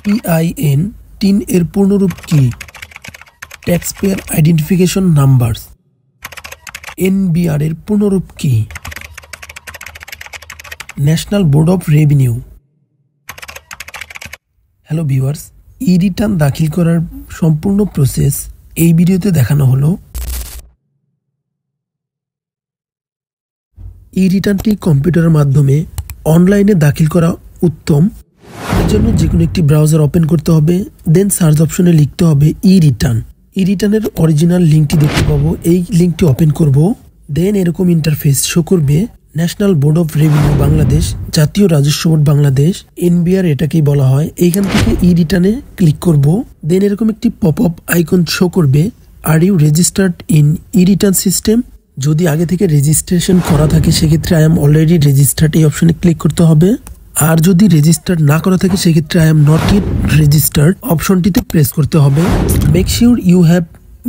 TIN tin এর পূর্ণরূপ কি? Tax payer identification number. NBR এর পূর্ণরূপ কি? National board of revenue. Hello viewers, E return দাখিল করার সম্পূর্ণ প্রসেস এই ভিডিওতে দেখানো হলো। ই রিটার্নটি কম্পিউটারের মাধ্যমে অনলাইনে দাখিল করা উত্তম। এর জন্য যে কোনো একটি ব্রাউজার ওপেন করতে হবে, দেন সার্চ অপশনে লিখতে হবে ই রিটার্ন। ই রিটার্নের অরিজিনাল লিঙ্কটি দেখতে পাবো, এই লিঙ্কটি ওপেন করব। দেন এরকম ইন্টারফেস শো করবে। National board of revenue Bangladesh, জাতীয় রাজস্ব বোর্ড বাংলাদেশ, এনবিআর এটাকেই বলা হয়। এইখান থেকে ই রিটার্নে ক্লিক করব। দেন এরকম একটি পপ আপ আইকন শো করবে, are you registered in e return system. যদি আগে থেকে রেজিস্ট্রেশন করা থাকে সেক্ষেত্রে আই এম অলরেডি রেজিস্টার্ড এই অপশনে ক্লিক করতে হবে। আর যদি রেজিস্টার্ড না করা থাকে সেক্ষেত্রে I am not yet registered অপশনটিতে প্রেস করতে হবে। Make sure you have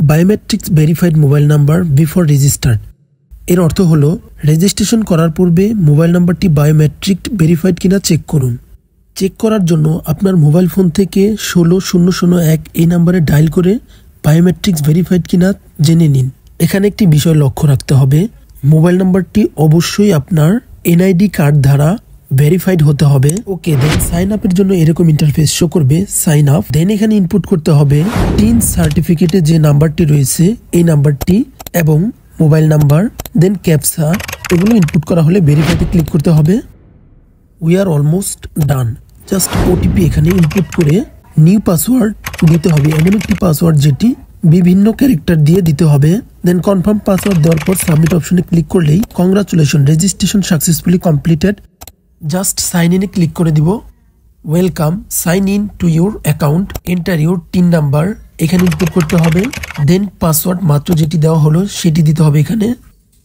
biometrics verified mobile number before registered. এর অর্থ হলো রেজিস্ট্রেশন করার পূর্বে মোবাইল নাম্বারটি বায়োমেট্রিক ভেরিফাইড কিনা চেক করুন। চেক করার জন্য আপনার মোবাইল ফোন থেকে 16001 এই নাম্বারে ডায়াল করে বায়োমেট্রিক্স ভেরিফাইড কিনা জেনে নিন। এখানে একটি বিষয় লক্ষ্য রাখতে হবে, মোবাইল নাম্বারটি অবশ্যই আপনার এনআইডি কার্ড দ্বারা ভেরিফাইড হতে হবে। ওকে, দেন সাইন আপের জন্য এরকম ইন্টারফেস শো করবে, সাইন আপ। দেন এখানে ইনপুট করতে হবে টিন সার্টিফিকেটে যে নাম্বারটি রয়েছে এই নাম্বারটি এবং মোবাইল নাম্বার, দেন ক্যাপসা। এগুলো ইনপুট করা হলে ভেরিফাইতে ক্লিক করতে হবে। We are almost done. Just OTP এখানে ইনপুট করে নিউ পাসওয়ার্ড দিতে হবে, এমন একটি পাসওয়ার্ড যেটি বিভিন্ন ক্যারেক্টার দিয়ে দিতে হবে। দেন কনফার্ম পাসওয়ার্ড দেওয়ার পর সাবমিট অপশনে ক্লিক করলেই congratulation, registration successfully completed. Just sign ইনে ক্লিক করে দিব। Welcome, sign in to your account, enter your TIN number এখানে ইনপুট করতে হবে। দেন পাসওয়ার্ড মাত্র যেটি দেওয়া হলো সেটি দিতে হবে। এখানে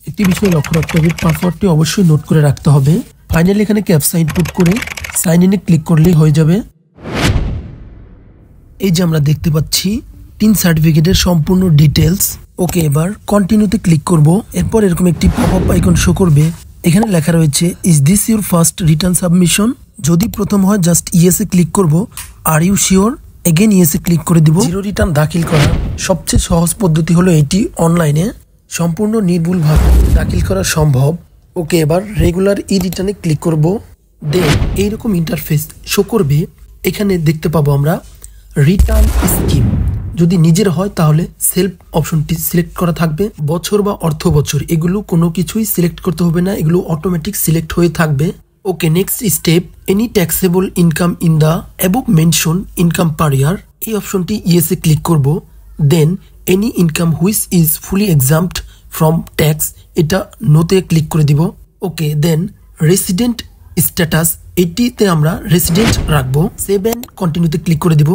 একটি বিষয় লক্ষ্য রাখতে হবে, পাসওয়ার্ডটি অবশ্যই নোট করে রাখতে হবে। ফাইনালি এখানে ক্যাপচা ইনপুট করে সাইন ইনে ক্লিক করলেই হয়ে যাবে। এই যে আমরা দেখতে পাচ্ছি টিন সার্টিফিকেটের সম্পূর্ণ ডিটেলস। ওকে, এবার কন্টিনিউতে ক্লিক করব। এরপর এরকম একটি পপ আপ আইকন শো করবে, এখানে লেখা রয়েছে is this your first return submission. যদি প্রথম হয় জাস্ট ইয়েসে ক্লিক করব। Are you sure, again ইয়েসে click করে দিব। জিরো রিটার্ন দাখিল করার সবচেয়ে সহজ পদ্ধতি হলো এটি, অনলাইনে সম্পূর্ণ নির্ভুলভাবে দাখিল করা সম্ভব। ওকে, এবার রেগুলার ই রিটার্নে ক্লিক করব। দেন এইরকম ইন্টারফেস শো করবে, এখানে দেখতে পাবো আমরা রিটার্ন স্কিম। যদি নিজের হয় তাহলে সেলফ অপশনটি সিলেক্ট করা থাকবে। বছর বা অর্থ বছর এগুলো কোনো কিছুই সিলেক্ট করতে হবে না, এগুলো অটোমেটিক সিলেক্ট হয়ে থাকবে। Okay, next step, any taxable income in the above mention income per year এই অপশনটি ইয়েসে ক্লিক করব। Then any income which is fully exempted from tax এটা নোতে ক্লিক করে দিব। ওকে, দেন রেসিডেন্ট স্ট্যাটাস এটিতে আমরা রেসিডেন্ট রাখবো। সেভ এন্ড কন্টিনিউতে ক্লিক করে দিব।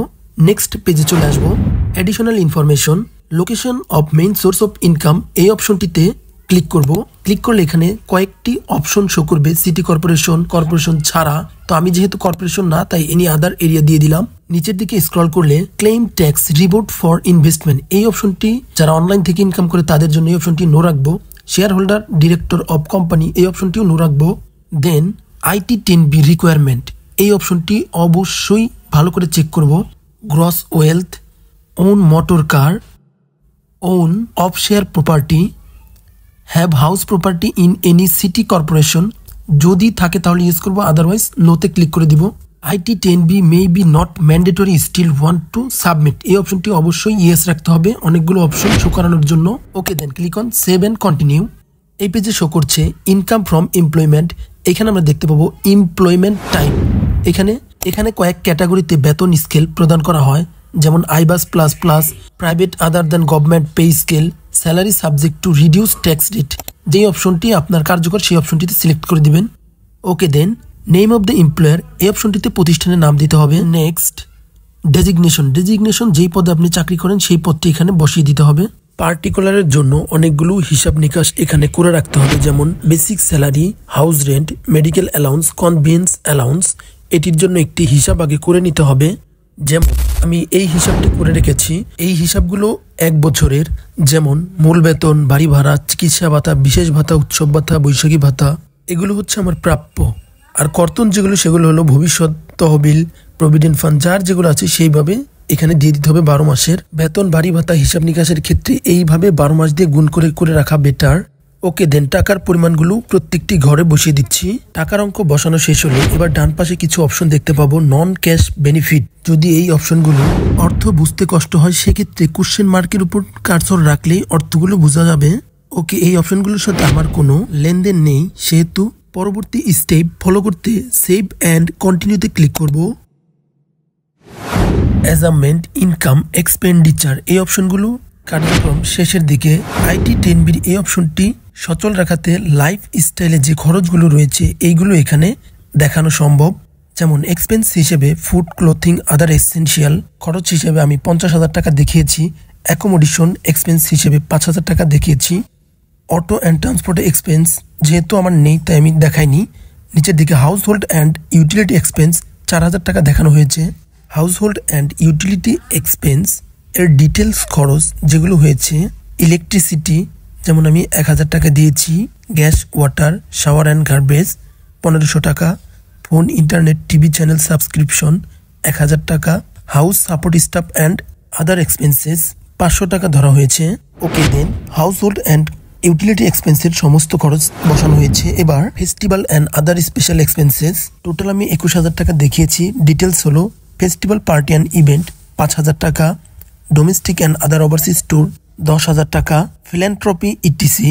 নেক্সট পেজে চলে আসবো। Additional information, location of main source of income এই অপশনটিতে ক্লিক করব। ক্লিক করলে এখানে কয়েকটি অপশন শো করবে, সিটি কর্পোরেশন ছাড়া। তো আমি যেহেতু কর্পোরেশন না তাই এনি আদার এরিয়া দিয়ে দিলাম। নিচের দিকে স্ক্রল করলে ক্লেম ট্যাক্স রিবোর্ট ফর ইনভেস্টমেন্ট এই অপশনটি যারা অনলাইন থেকে ইনকাম করে তাদের জন্য এই অপশনটি নো রাখবো। Share holder director of company এই অপশনটিও নো রাখবো। দেন আইটি 10B রিকোয়ারমেন্ট এই অপশনটি অবশ্যই ভালো করে চেক করব। Gross wealth, own motor car, own of share property, have house property in any city corporation যদি থাকে তাহলে ইউজ করবো, আদারওয়াইজ নোতে ক্লিক করে দিব। IT 10B may be not mandatory still want to submit এই অপশনটি অবশ্যই ইয়েস রাখতে হবে অনেকগুলো অপশন শো করানোর জন্য। Okay, then click on save and continue. এই পেজে শো করছে ইনকাম ফ্রম এমপ্লয়মেন্ট। এখানে আমরা দেখতে পাবো এমপ্লয়মেন্ট টাইপ। এখানে কয়েক ক্যাটাগরিতে বেতন স্কেল প্রদান করা হয়, যেমন iBAS plus plus, private other than government pay scale, salary subject to reduce tax rate. যেই অপশনটি আপনার কার্যকর সেই অপশনটিতে সিলেক্ট করে দিবেন। Okay, then name of the employer এই অপশনটিতে প্রতিষ্ঠানের নাম দিতে হবে। নেক্সট ডেজিগনেশন যেই পদে আপনি চাকরি করেন সেই পদটি এখানে বসিয়ে দিতে হবে। পার্টিকুলারের জন্য অনেকগুলো হিসাব নিকাশ এখানে করে রাখতে হবে, যেমন basic salary, house rent, medical allowance, convince allowance. এটির জন্য একটি হিসাব আগে করে নিতে হবে। যেমন আমি এই হিসাবটি করে রেখেছি। এই হিসাবগুলো 1 বছরের, যেমন মূল বেতন, বাড়ি ভাড়া, চিকিৎসা ভাতা, বিশেষ ভাতা, উৎসব ভাতা, বৈশাখী ভাতা, এগুলো হচ্ছে আমার প্রাপ্য। আর কর্তন যেগুলো সেগুলো হলো ভবিষ্যৎ তহবিল, প্রভিডেন্ট ফান্ড যার যেগুলো আছে সেইভাবে এখানে দিয়ে দিতে হবে 12 মাসের। বেতন বাড়ি ভাতা হিসাব নিকাশের ক্ষেত্রে এইভাবে 12 মাস দিয়ে গুণ করে করে রাখা বেটার। ওকে দেন টাকার পরিমাণগুলো প্রত্যেকটি ঘরে বসিয়ে দিচ্ছি। টাকার অঙ্ক বসানো শেষ হলে এবার ডান পাশে কিছু অপশন দেখতে পাবো, নন ক্যাশ বেনিফিট। যদি এই অপশনগুলো অর্থ বুঝতে কষ্ট হয় সেক্ষেত্রে কোশ্চেন মার্কের উপর কার্সর রাখলেই অর্থগুলো বোঝা যাবে। ওকে এই অপশনগুলোর সাথে আমার কোনো লেনদেন নেই, সেহেতু পরবর্তী স্টেপ ফলো করতে সেভ অ্যান্ড কন্টিনিউতে ক্লিক করব। অ্যাসাইনমেন্ট, ইনকাম, এক্সপেন্ডিচার এই অপশনগুলো কার্যক্রম শেষের দিকে। আইটি 10B এই অপশনটি সচল রাখাতে লাইফ স্টাইলে যে খরচগুলো রয়েছে এইগুলো এখানে দেখানো সম্ভব। যেমন এক্সপেন্স হিসেবে ফুড, ক্লোথিং, আদার এসেনশিয়াল খরচ হিসেবে আমি 50,000 টাকা দেখিয়েছি। অ্যাকোমোডেশন এক্সপেন্স হিসেবে 5,000 টাকা দেখিয়েছি। অটো অ্যান্ড ট্রান্সপোর্ট এক্সপেন্স যেহেতু আমার নেই তাই আমি দেখাইনি। নিচের দিকে house hold and utility expense 4,000 টাকা দেখানো হয়েছে। House hold and utility expense এর ডিটেলস খরচ যেগুলো হয়েছে, ইলেকট্রিসিটি যেমন আমি 1,000 টাকা দিয়েছি, gas, water, shower and garbage 1,500 টাকা, phone, internet, TV channel subscription 1,000 টাকা, house support staff and other expenses 500 টাকা ধরা হয়েছে। ওকে দেন হাউস হোল্ড অ্যান্ড ইউটিলিটি এক্সপেন্সের সমস্ত খরচ বসানো হয়েছে। এবার festival and other special expenses total আমি 21,000 টাকা দেখিয়েছি। ডিটেলস হলো ফেস্টিভ্যাল, পার্টি অ্যান্ড ইভেন্ট 5,000 টাকা, domestic and other overseas tour 10,000 টাকা, ফিল্যান্থ্রপি ইটিসি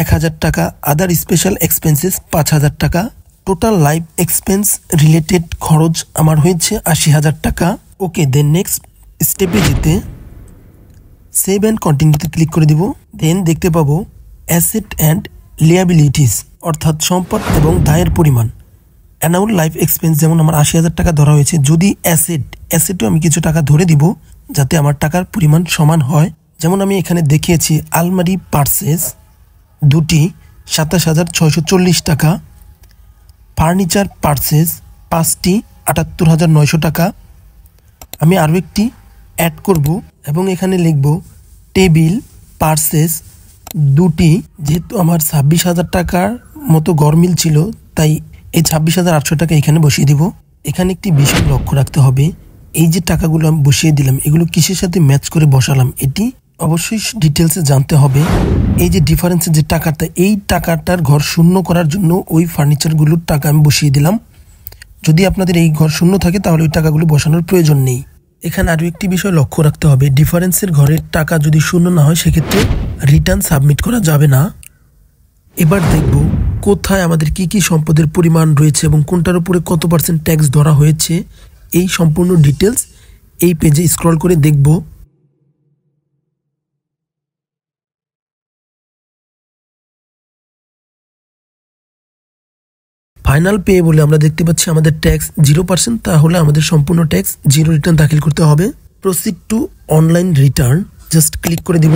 1,000 টাকা, আদার স্পেশাল এক্সপেন্সেস 5,000 টাকা। টোটাল লাইফ এক্সপেন্স রিলেটেড খরচ আমার হয়েছে 80,000 টাকা। ওকে দেন নেক্সট স্টেপে যেতে সেভ অ্যান্ড কন্টিনিউতে ক্লিক করে দিব। দেন দেখতে পাবো অ্যাসেট অ্যান্ড লিয়াবিলিটিস অর্থাৎ সম্পদ এবং দায়ের পরিমাণ। অ্যানুয়াল লাইফ এক্সপেন্স যেমন আমার 80,000 টাকা ধরা হয়েছে। যদি অ্যাসেটও আমি কিছু টাকা ধরে দিব যাতে আমার টাকার পরিমাণ সমান হয়। যেমন আমি এখানে দেখিয়েছি আলমারি পার্সেস 2টি 27,640 টাকা, ফার্নিচার পার্সেস 5টি 78,900 টাকা। আমি আরও একটি অ্যাড করব এবং এখানে লিখব টেবিল পার্সেস 2টি। যেহেতু আমার 26,000 টাকার মতো গরমিল ছিল তাই এই 26,800 টাকা এখানে বসিয়ে দিব। এখানে একটি বিষয় লক্ষ্য রাখতে হবে, এই যে টাকাগুলো আমি বসিয়ে দিলাম এগুলো কিসের সাথে ম্যাচ করে বসালাম এটি অবশ্যই ডিটেলসে জানতে হবে। এই যে ডিফারেন্সের যে টাকাটা, এই টাকাটার ঘর শূন্য করার জন্য ওই ফার্নিচারগুলোর টাকা আমি বসিয়ে দিলাম। যদি আপনাদের এই ঘর শূন্য থাকে তাহলে ওই টাকাগুলো বসানোর প্রয়োজন নেই। এখানে আরও একটি বিষয় লক্ষ্য রাখতে হবে, ডিফারেন্সের ঘরের টাকা যদি শূন্য না হয় সেক্ষেত্রে রিটার্ন সাবমিট করা যাবে না। এবার দেখব কোথায় আমাদের কি কি সম্পদের পরিমাণ রয়েছে এবং কোনটার উপরে কত % ট্যাক্স ধরা হয়েছে। এই সম্পূর্ণ ডিটেলস এই পেজে স্ক্রল করে দেখব। ফাইনাল পে বলে আমরা দেখতে পাচ্ছি আমাদের ট্যাক্স 0%, তাহলে আমাদের সম্পূর্ণ ট্যাক্স 0 রিটার্ন দাখিল করতে হবে। Proceed to online return just click করে দিব।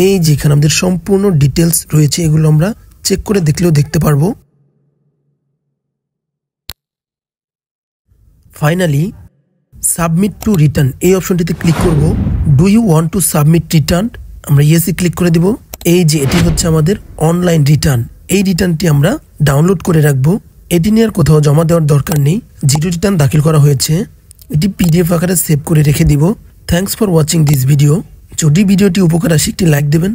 এই যেখানে আমাদের সম্পূর্ণ ডিটেলস রয়েছে এগুলো আমরা চেক করে দেখলেও দেখতে পারবো। ফাইনালি সাবমিট টু রিটার্ন এই অপশনটিতে ক্লিক করব। Do you want to submit return, আমরা ইয়েসে ক্লিক করে দিব। এই যে এটি হচ্ছে আমাদের অনলাইন রিটার্ন, এই রিটার্নটি আমরা ডাউনলোড করে রাখবো। এটি নিয়ে আর কোথাও জমা দেওয়ার দরকার নেই, 0 রিটার্ন দাখিল করা হয়েছে। এটি PDF আকারে সেভ করে রেখে দিব। Thanks for watching this video. যদি ভিডিওটি উপকার আসে একটি লাইক দেবেন।